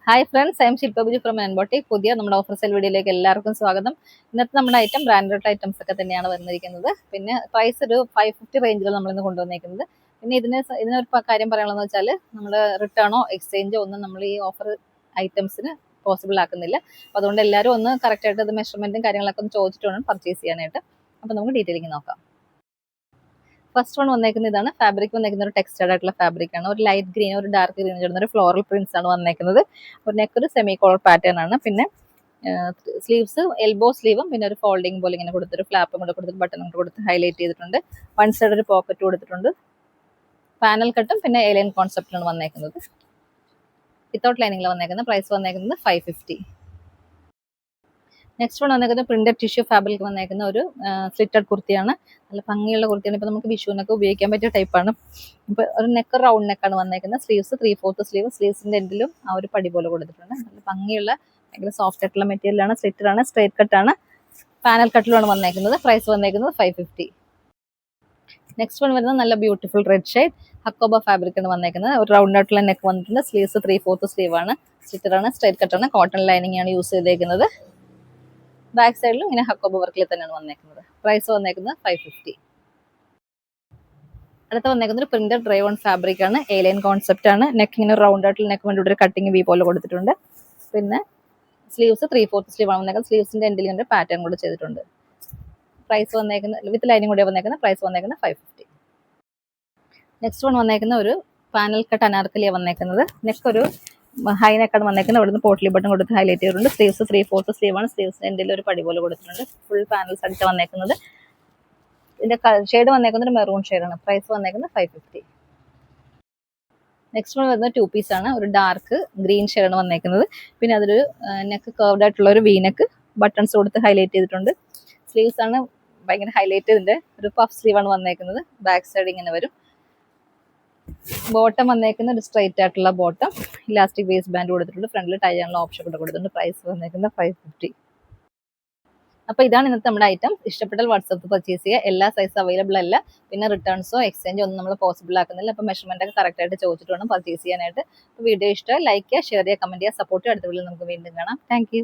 Hi friends, I am Shilpa Biju from എൻബോട്ടി. പുതിയ നമ്മുടെ ഓഫർ സെൽ വീഡിയോയിലേക്ക് എല്ലാവർക്കും സ്വാഗതം. ഇന്നത്തെ നമ്മുടെ ഐറ്റം ബ്രാൻഡഡ് ഐറ്റംസ് ഒക്കെ തന്നെയാണ് വന്നിരിക്കുന്നത്. പിന്നെ പ്രൈസ് ഒരു 550 റേഞ്ചിൽ നമ്മളിന്ന് കൊണ്ടുവന്നിരിക്കുന്നത്. പിന്നെ ഇതിനൊരു കാര്യം പറയാനുള്ളതെന്ന് വെച്ചാൽ നമ്മൾ റിട്ടേണോ എക്സ്ചേഞ്ചോ ഒന്നും നമ്മൾ ഈ ഓഫർ ഐറ്റംസിന് പോസിബിൾ ആക്കുന്നില്ല. അപ്പോൾ അതുകൊണ്ട് എല്ലാവരും ഒന്ന് കറക്റ്റായിട്ട് അത് മെഷർമെൻറ്റും കാര്യങ്ങളൊക്കെ ഒന്ന് ചോദിച്ചിട്ട് വേണം പർച്ചേസ് ചെയ്യാനായിട്ട്. അപ്പോൾ നമുക്ക് ഡീറ്റെയിലിംഗ് നോക്കാം. ഫസ്റ്റ് വൺ വന്നേക്കുന്നത് ഇതാണ്. ഫാബ്രിക് വന്നേക്കുന്ന ഒരു ടെക്സ്റ്റൈഡ് ആയിട്ടുള്ള ഫാബ്രിക് ആണ്. ഒരു ലൈറ്റ് ഗ്രീൻ ഒരു ഡാർക്ക് ഗ്രീൻ ചേർന്ന ഒരു ഫ്ലോറൽ പ്രിന്റ്സ് ആണ് വന്നേക്കുന്നത്. ഒരു നെക്ക് ഒരു സെമി കോളർ പാറ്റേൺ ആണ്. പിന്നെ സ്ലീവ്സ് എൽബോ സ്ലീവും പിന്നെ ഒരു ഫോൾഡിംഗ് പോലെ ഇങ്ങനെ കൊടുത്തൊരു ഫ്ലാപ്പും കൂടെ കൊടുത്തിട്ട് ബട്ടൺ കൂടെ കൊടുത്ത് ഹൈലൈറ്റ് ചെയ്തിട്ടുണ്ട്. വൺ സൈഡ് ഒരു പോക്കറ്റ് കൊടുത്തിട്ടുണ്ട്. പാനൽ കട്ടും പിന്നെ ഏലിയൻ കോൺസെപ്റ്റിലാണ് വന്നേക്കുന്നത്. വിത്തൗട്ട് ലൈനിങ്ങിൽ വന്നേക്കുന്നത്. പ്രൈസ് വന്നേക്കുന്നത് 550. നെക്സ്റ്റ് വൺ വന്നേക്കുന്നത് പ്രിന്റഡ് ടിഷ്യൂ ഫാബ്രിക് വന്നേക്കുന്ന ഒരു സ്ലിറ്റഡ് കുർത്തിയാണ്. നല്ല ഭംഗിയുള്ള കുർത്തിയാണ്. ഇപ്പോൾ നമുക്ക് വിഷുവിനൊക്കെ ഉപയോഗിക്കാൻ പറ്റിയ ടൈപ്പാണ്. ഇപ്പോൾ ഒരു നെക്ക് റൗണ്ട് നെക്കാണ് വന്നേക്കുന്നത്. Sleeves 3/4 sleeve. സ്ലീവ്സിൻ്റെ എൻഡിലും ആ ഒരു പടി പോലെ കൊടുത്തിട്ടുണ്ട്. നല്ല ഭംഗിയുള്ള ഭയങ്കര സോഫ്റ്റ് ആയിട്ടുള്ള മെറ്റീരിയലാണ്. സ്ലിറ്റഡാണ്, സ്ട്രേറ്റ് കട്ടാണ്, പാനൽ കട്ടിലാണ് വന്നേക്കുന്നത്. പ്രൈസ് വന്നേക്കുന്നത് 550. നെക്സ്റ്റ് വൺ വരുന്നത് നല്ല beautiful red shade hakoba fabric ആണ് വന്നേക്കുന്നത്. ഒരു റൗണ്ട് ആയിട്ടുള്ള നെക്ക് വന്നിട്ടുണ്ട്. സ്ലീവ്സ് 3/4 സ്ലീവ് ആണ്. സ്ലിറ്റഡാണ്, സ്ട്രേറ്റ് കട്ടാണ്, കോട്ടൺ ലൈനിങ് ആണ് യൂസ് ചെയ്തേക്കുന്നത്. ബാക്ക് സൈഡിലും ഇങ്ങനെ ഹക്കോബ വർക്കിൽ തന്നെയാണ് വന്നേക്കുന്നത്. പ്രൈസ് വന്നേക്കുന്നത് 550. അടുത്ത വന്നേക്കുന്നത് ഒരു പ്രിന്റഡ് ഡ്രൈ ഓൺ ഫാബ്രിക് ആണ്. ഏലിയൻ കോൺസെപ്റ്റ് ആണ്. നെക്ക് ഇങ്ങനെ റൗണ്ട് ആയിട്ടുള്ള നെക്ക് വേണ്ടി ഒരു കട്ടിങ് വി പോലെ കൊടുത്തിട്ടുണ്ട്. പിന്നെ സ്ലീവ്സ് 3/4 സ്ലീവ് ആണ് വന്നേക്കുന്നത്. സ്ലീവ്സിന്റെ എൻഡിൽ ഒരു പാറ്റേൺ കൂടെ ചെയ്തിട്ടുണ്ട്. പ്രൈസ് വന്നേക്കുന്നത് വിത്ത് ലൈനിങ് കൂടെ വന്നേക്കുന്നത്. പ്രൈസ് വന്നേക്കുന്നത് 550. നെക്സ്റ്റ് വൺ വന്നേക്കുന്ന ഒരു പാനൽ കട്ട് അനാർക്കലിയാണ് വന്നേക്കുന്നത്. നെക്ക് ഒരു ഹൈ നെക്കാണ് വന്നേക്കുന്നത്. അവിടുന്ന് പോട്ട്ലി ബട്ടൺ കൊടുത്ത് ഹൈലൈറ്റ് ചെയ്തിട്ടുണ്ട്. സ്ലീവ്സ് 3/4 സ്ലീവ് ആണ്. സ്ലീവ്സിന്റെ എൻഡിൽ ഒരു പടി പോലെ കൊടുത്തിട്ടുണ്ട്. ഫുൾ പാനൽസ് അടിച്ച് വന്നേക്കുന്നത്. ഇതിന്റെ ഷെയ്ഡ് വന്നേക്കുന്നത് മെറൂൺ ഷെയ്ഡാണ്. പ്രൈസ് വന്നേക്കുന്നത് 550. നെക്സ്റ്റ് വൺ വരുന്നത് 2 പീസ് ആണ്. ഒരു ഡാർക്ക് ഗ്രീൻ ഷെയ്ഡാണ് വന്നേക്കുന്നത്. പിന്നെ അതൊരു നെക്ക് കർവ്ഡ് ആയിട്ടുള്ള ഒരു വി നെക്ക് ബട്ടൺസ് കൊടുത്ത് ഹൈലൈറ്റ് ചെയ്തിട്ടുണ്ട്. സ്ലീവ്സ് ആണ് ഭയങ്കര ഹൈലൈറ്റ് ചെയ്തിട്ട് ഒരു പഫ് സ്ലീവ് ആണ് വന്നേക്കുന്നത്. ബാക്ക് സൈഡ് ഇങ്ങനെ വരും. ബോട്ടം വന്നേക്കുന്ന ഒരു സ്ട്രൈറ്റ് ആയിട്ടുള്ള ബോട്ടം, ഇലാസ്റ്റിക് വേസ്റ്റ് ബാൻഡ് കൊടുത്തിട്ടുണ്ട്. ഫ്രണ്ടിൽ ടൈ ചെയ്യാനുള്ള ഓപ്ഷൻ കൂടെ കൊടുത്തിട്ടുണ്ട്. പ്രൈസ് വന്നേക്കുന്നത് 550. അപ്പോൾ ഇതാണ് ഇന്നത്തെ നമ്മുടെ ഐറ്റം. ഇഷ്ടപ്പെട്ടാൽ വാട്സാപ്പ് പർച്ചേസ് ചെയ്യുക. എല്ലാ സൈസ് അവൈലബിൾ അല്ല. പിന്നെ റിട്ടേൺസോ എക്സ്ചേഞ്ചോ ഒന്നും നമ്മൾ പോസിബിൾ ആക്കുന്നില്ല. അപ്പോൾ മെഷർമെന്റ് ഒക്കെ കറക്റ്റ് ആയിട്ട് ചോദിച്ചിട്ട് വേണം പർച്ചേസ് ചെയ്യാനായിട്ട്. വീഡിയോ ഇഷ്ടമായി ലൈക്ക് ചെയ്യുക, ഷെയർ ചെയ്യുക, കമന്റ് ചെയ്യുക, സപ്പോർട്ട് ചെയ്യുക. അടുത്ത വീഡിയോയിൽ നമുക്ക് വീണ്ടും കാണാം. താങ്ക്